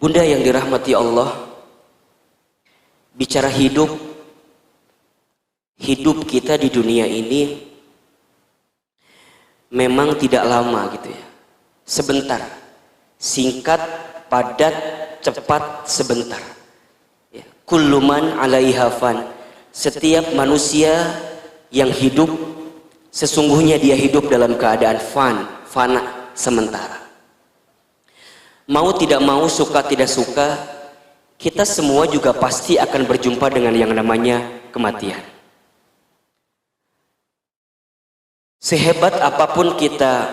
Bunda yang dirahmati Allah, bicara hidup kita di dunia ini memang tidak lama gitu ya. Sebentar, singkat, padat, cepat, sebentar. Ya. Kullu man 'alaiha fan. Setiap manusia yang hidup sesungguhnya dia hidup dalam keadaan fana, sementara. Mau tidak mau, suka tidak suka, kita semua juga pasti akan berjumpa dengan yang namanya kematian. Sehebat apapun kita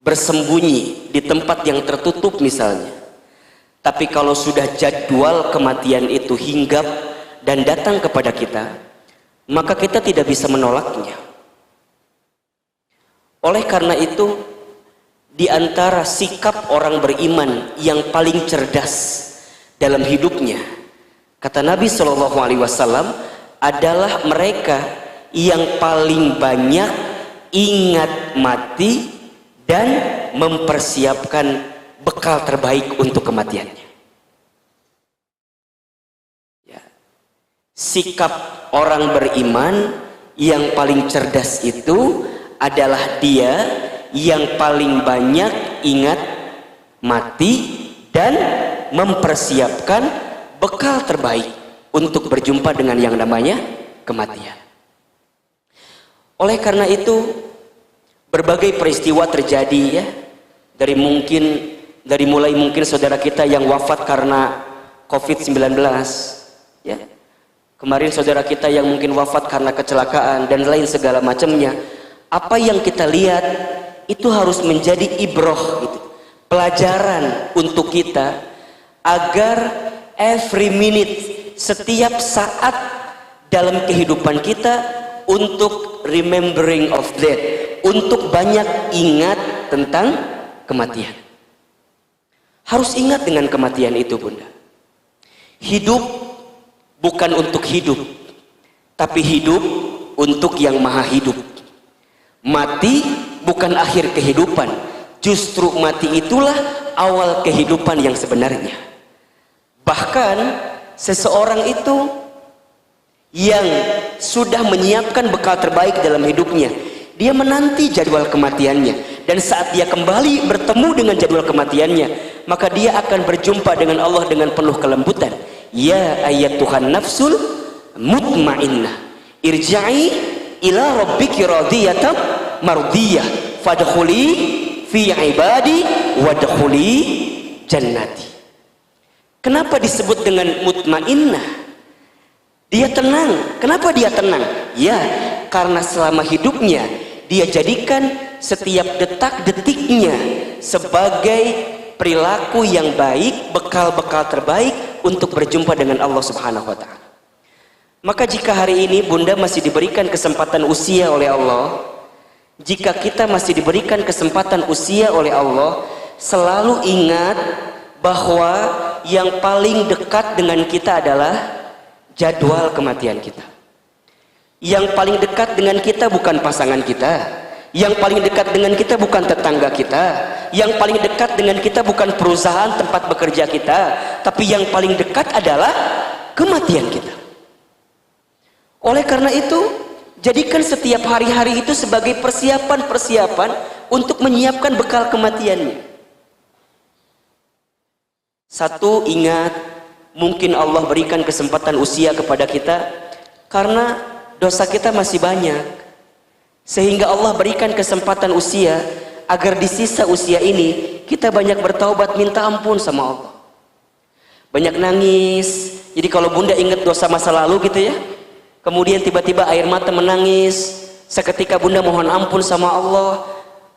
bersembunyi di tempat yang tertutup misalnya, tapi kalau sudah jadwal kematian itu hinggap dan datang kepada kita, maka kita tidak bisa menolaknya. Oleh karena itu, di antara sikap orang beriman yang paling cerdas dalam hidupnya, kata Nabi SAW, adalah mereka yang paling banyak ingat mati dan mempersiapkan bekal terbaik untuk kematiannya. Ya. Sikap orang beriman yang paling cerdas itu adalah dia yang paling banyak ingat mati dan mempersiapkan bekal terbaik untuk berjumpa dengan yang namanya kematian. Oleh karena itu, berbagai peristiwa terjadi ya, dari mulai mungkin saudara kita yang wafat karena COVID-19 ya. Kemarin saudara kita yang mungkin wafat karena kecelakaan dan lain segala macamnya. Apa yang kita lihat itu harus menjadi ibroh gitu, pelajaran untuk kita agar every minute, setiap saat dalam kehidupan kita untuk remembering of death, untuk banyak ingat tentang kematian. Harus ingat dengan kematian itu, Bunda. Hidup bukan untuk hidup, tapi hidup untuk yang maha hidup. Mati bukan akhir kehidupan, justru mati itulah awal kehidupan yang sebenarnya. Bahkan seseorang itu yang sudah menyiapkan bekal terbaik dalam hidupnya, dia menanti jadwal kematiannya, dan saat dia kembali bertemu dengan jadwal kematiannya, maka dia akan berjumpa dengan Allah dengan penuh kelembutan. Ya ayyatuhan nafsul mutmainnah, irja'i ila rabbiki radiyatan mardiyah fadkhuli fi ibadi wadkhuli jannati. Kenapa disebut dengan mutmainnah? Dia tenang. Kenapa dia tenang? Ya, karena selama hidupnya dia jadikan setiap detak-detiknya sebagai perilaku yang baik, bekal-bekal terbaik untuk berjumpa dengan Allah Subhanahu wa taala. Maka jika hari ini Bunda masih diberikan kesempatan usia oleh Allah, jika kita masih diberikan kesempatan usia oleh Allah, selalu ingat bahwa yang paling dekat dengan kita adalah jadwal kematian kita. Yang paling dekat dengan kita bukan pasangan kita, yang paling dekat dengan kita bukan tetangga kita, yang paling dekat dengan kita bukan perusahaan tempat bekerja kita, tapi yang paling dekat adalah kematian kita. Oleh karena itu, jadikan setiap hari-hari itu sebagai persiapan-persiapan untuk menyiapkan bekal kematiannya. Satu, ingat, mungkin Allah berikan kesempatan usia kepada kita karena dosa kita masih banyak, sehingga Allah berikan kesempatan usia agar di sisa usia ini kita banyak bertaubat, minta ampun sama Allah, banyak nangis. Jadi kalau Bunda ingat dosa masa lalu gitu ya, kemudian tiba-tiba air mata menangis, seketika Bunda mohon ampun sama Allah,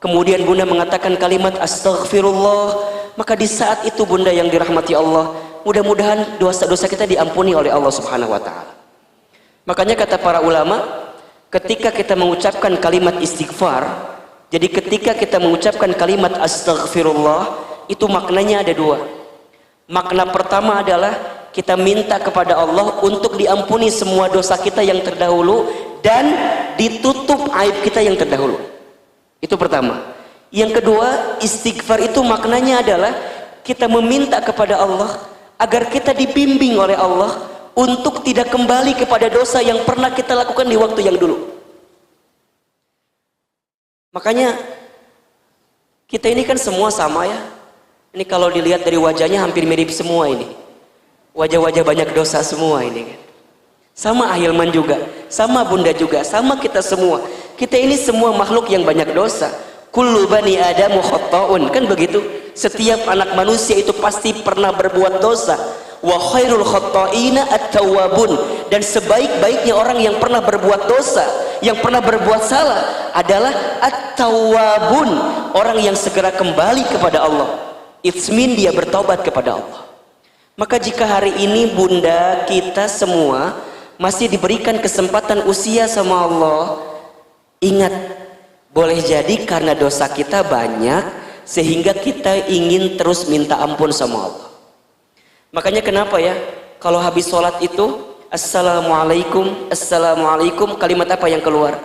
kemudian Bunda mengatakan kalimat astaghfirullah, maka di saat itu Bunda yang dirahmati Allah, mudah-mudahan dosa-dosa kita diampuni oleh Allah Subhanahu wa taala. Makanya kata para ulama, ketika kita mengucapkan kalimat istighfar, jadi ketika kita mengucapkan kalimat astaghfirullah, itu maknanya ada dua. Makna pertama adalah kita minta kepada Allah untuk diampuni semua dosa kita yang terdahulu dan ditutup aib kita yang terdahulu. Itu pertama. Yang kedua, istighfar itu maknanya adalah kita meminta kepada Allah agar kita dibimbing oleh Allah untuk tidak kembali kepada dosa yang pernah kita lakukan di waktu yang dulu. Makanya kita ini kan semua sama ya. Ini kalau dilihat dari wajahnya hampir mirip semua ini. Wajah-wajah banyak dosa semua ini kan. Sama Ahilman juga, sama Bunda juga, sama kita semua. Kita ini semua makhluk yang banyak dosa. Kullu bani Adamu khatta'un, kan begitu. Setiap anak manusia itu pasti pernah berbuat dosa. Wa khairul khatta'ina at-tawwabun, dan sebaik-baiknya orang yang pernah berbuat dosa, yang pernah berbuat salah adalah at-tawwabun, orang yang segera kembali kepada Allah. It's mean dia bertobat kepada Allah. Maka jika hari ini Bunda, kita semua masih diberikan kesempatan usia sama Allah, ingat, boleh jadi karena dosa kita banyak sehingga kita ingin terus minta ampun sama Allah. Makanya kenapa ya, kalau habis sholat itu Assalamualaikum, Assalamualaikum, kalimat apa yang keluar?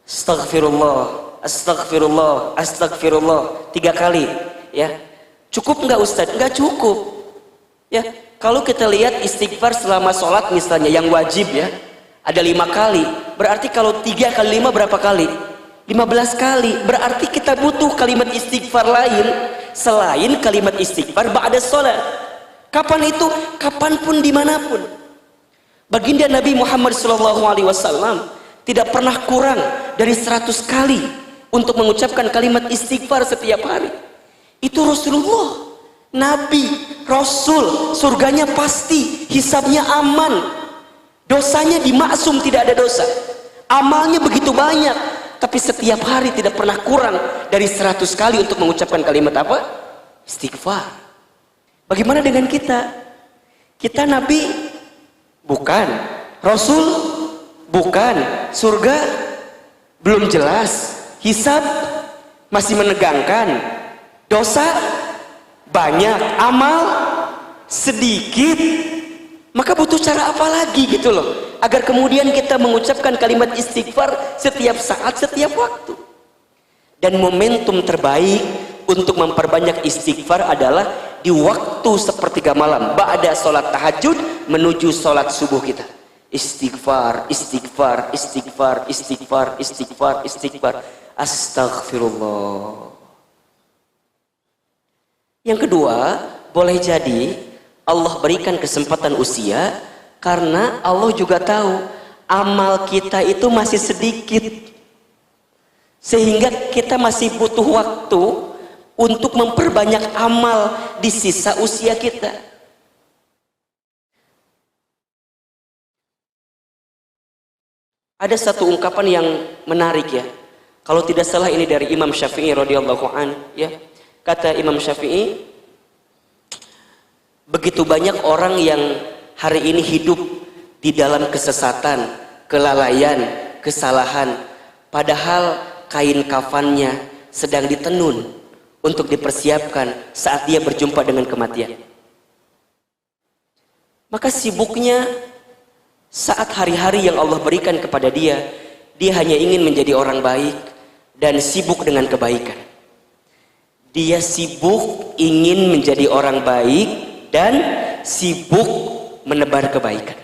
Astaghfirullah, Astaghfirullah, Astaghfirullah 3 kali ya. Cukup nggak Ustadz? Nggak cukup ya. Kalau kita lihat istighfar selama sholat misalnya yang wajib ya, ada 5 kali. Berarti kalau 3 kali 5 berapa kali? 15 kali. Berarti kita butuh kalimat istighfar lain selain kalimat istighfar ba'da sholat. Kapan itu? Kapanpun, dimanapun. Baginda Nabi Muhammad SAW tidak pernah kurang dari 100 kali untuk mengucapkan kalimat istighfar setiap hari. Itu Rasulullah, Nabi, Rasul, surganya pasti, hisabnya aman, dosanya dimaksum, tidak ada dosa, amalnya begitu banyak, tapi setiap hari tidak pernah kurang dari 100 kali untuk mengucapkan kalimat apa? Istighfar. Bagaimana dengan kita? Kita Nabi? Bukan. Rasul? Bukan. Surga? Belum jelas. Hisab? Masih menegangkan. Dosa banyak, amal sedikit. Maka butuh cara apa lagi gitu loh, agar kemudian kita mengucapkan kalimat istighfar setiap saat, setiap waktu. Dan momentum terbaik untuk memperbanyak istighfar adalah di waktu sepertiga malam, ba'da sholat tahajud menuju sholat subuh kita. Istighfar, istighfar, istighfar, istighfar, istighfar, istighfar. Astaghfirullah. Yang kedua, boleh jadi Allah berikan kesempatan usia karena Allah juga tahu amal kita itu masih sedikit, sehingga kita masih butuh waktu untuk memperbanyak amal di sisa usia kita. Ada satu ungkapan yang menarik ya, kalau tidak salah ini dari Imam Syafi'i radhiyallahu an ya. Kata Imam Syafi'i, begitu banyak orang yang hari ini hidup di dalam kesesatan, kelalaian, kesalahan, padahal kain kafannya sedang ditenun untuk dipersiapkan saat dia berjumpa dengan kematian. Maka sibuknya saat hari-hari yang Allah berikan kepada dia, dia hanya ingin menjadi orang baik dan sibuk dengan kebaikan. Dia sibuk ingin menjadi orang baik dan sibuk menebar kebaikan.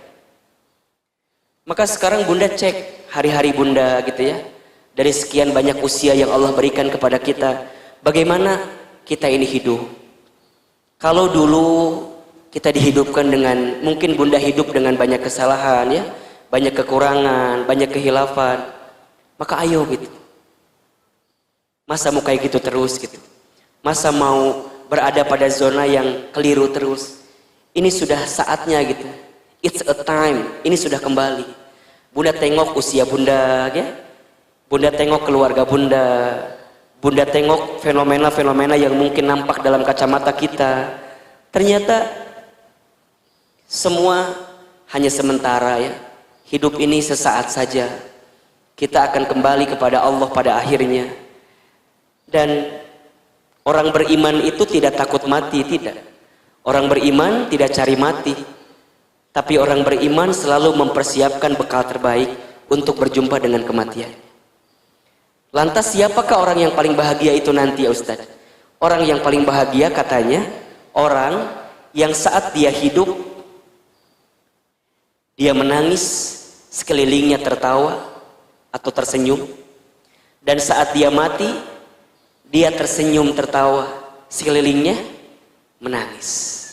Maka sekarang Bunda cek hari-hari Bunda gitu ya, dari sekian banyak usia yang Allah berikan kepada kita, bagaimana kita ini hidup. Kalau dulu kita dihidupkan dengan, mungkin Bunda hidup dengan banyak kesalahan ya, banyak kekurangan, banyak kehilafan, maka ayo gitu. Masa mau kayak gitu terus gitu? Masa mau berada pada zona yang keliru terus? Ini sudah saatnya gitu. It's a time. Ini sudah kembali. Bunda tengok usia Bunda ya. Bunda tengok keluarga Bunda. Bunda tengok fenomena-fenomena yang mungkin nampak dalam kacamata kita. Ternyata semua hanya sementara ya. Hidup ini sesaat saja. Kita akan kembali kepada Allah pada akhirnya. Dan orang beriman itu tidak takut mati, tidak. Orang beriman tidak cari mati. Tapi orang beriman selalu mempersiapkan bekal terbaik untuk berjumpa dengan kematian. Lantas siapakah orang yang paling bahagia itu nanti ya Ustaz? Orang yang paling bahagia katanya orang yang saat dia hidup dia menangis, sekelilingnya tertawa atau tersenyum, dan saat dia mati dia tersenyum tertawa, sekelilingnya menangis.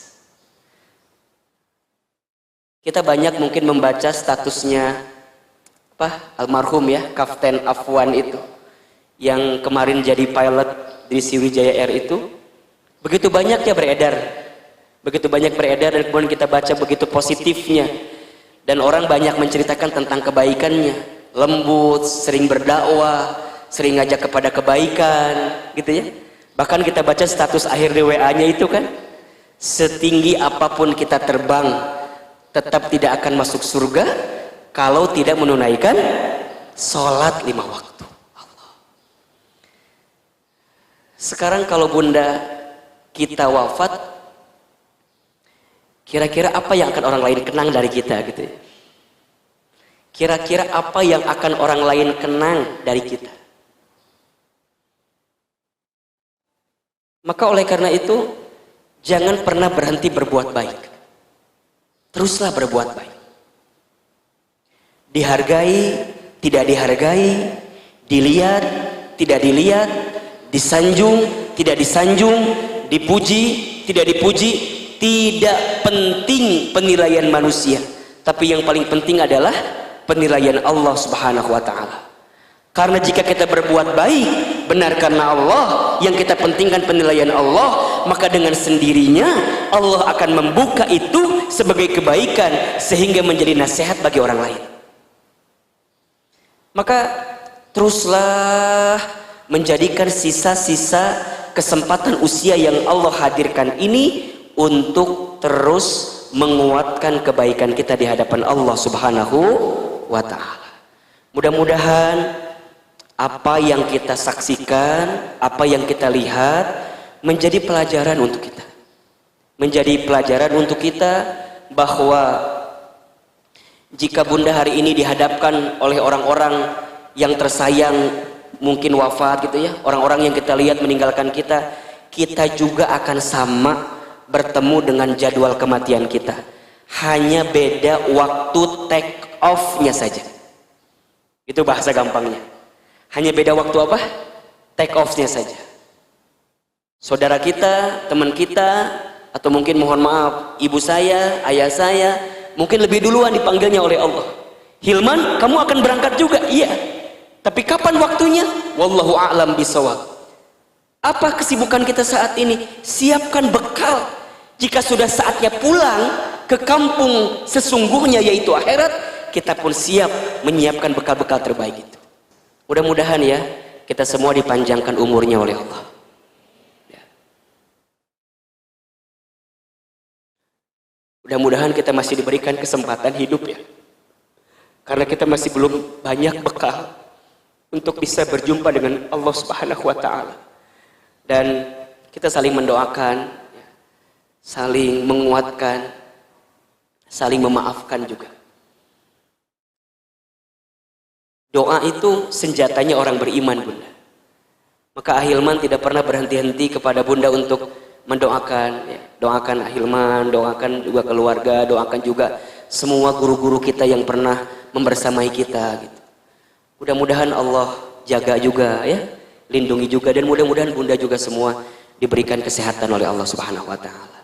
Kita banyak mungkin membaca statusnya almarhum ya, Kapten Afwan itu yang kemarin jadi pilot di Sriwijaya Air itu. Begitu banyak ya beredar, dan kemudian kita baca begitu positifnya, dan orang banyak menceritakan tentang kebaikannya, lembut, sering berdakwah, sering ngajak kepada kebaikan gitu ya. Bahkan kita baca status akhir di WA-nya itu kan, setinggi apapun kita terbang tetap tidak akan masuk surga kalau tidak menunaikan sholat 5 waktu. Allah. Sekarang kalau bunda kita wafat, kira-kira apa yang akan orang lain kenang dari kita gitu ya? Kira-kira apa yang akan orang lain kenang dari kita? Maka oleh karena itu, jangan pernah berhenti berbuat baik. Teruslah berbuat baik. Dihargai, tidak dihargai, dilihat, tidak dilihat, disanjung, tidak disanjung, dipuji, tidak dipuji, tidak penting penilaian manusia. Tapi yang paling penting adalah penilaian Allah Subhanahu wa ta'ala. Karena jika kita berbuat baik benar karena Allah, yang kita pentingkan penilaian Allah, maka dengan sendirinya Allah akan membuka itu sebagai kebaikan sehingga menjadi nasihat bagi orang lain. Maka teruslah menjadikan sisa-sisa kesempatan usia yang Allah hadirkan ini untuk terus menguatkan kebaikan kita di hadapan Allah Subhanahu wa ta'ala. Mudah-mudahan apa yang kita saksikan, apa yang kita lihat menjadi pelajaran untuk kita. Menjadi pelajaran untuk kita bahwa jika bunda hari ini dihadapkan oleh orang-orang yang tersayang mungkin wafat gitu ya, orang-orang yang kita lihat meninggalkan kita, kita juga akan sama bertemu dengan jadwal kematian kita. Hanya beda waktu take off-nya saja. Itu bahasa gampangnya. Hanya beda waktu apa? Take off-nya saja. Saudara kita, teman kita, atau mungkin mohon maaf, ibu saya, ayah saya, mungkin lebih duluan dipanggilnya oleh Allah. Hilman, kamu akan berangkat juga? Iya. Tapi kapan waktunya? Wallahu a'lam bishawab. Apa kesibukan kita saat ini? Siapkan bekal. Jika sudah saatnya pulang ke kampung sesungguhnya yaitu akhirat, kita pun siap menyiapkan bekal-bekal terbaik itu. Mudah-mudahan ya kita semua dipanjangkan umurnya oleh Allah. Ya. Mudah-mudahan kita masih diberikan kesempatan hidup ya. Karena kita masih belum banyak bekal untuk bisa berjumpa dengan Allah Subhanahu wa ta'ala. Dan kita saling mendoakan, ya, saling menguatkan, saling memaafkan juga. Doa itu senjatanya orang beriman bunda. Maka Ahilman tidak pernah berhenti-henti kepada bunda untuk mendoakan ya. Doakan Ahilman, doakan juga keluarga, doakan juga semua guru-guru kita yang pernah membersamai kita gitu. Mudah-mudahan Allah jaga juga ya, lindungi juga, dan mudah-mudahan bunda juga semua diberikan kesehatan oleh Allah Subhanahu wa ta'ala.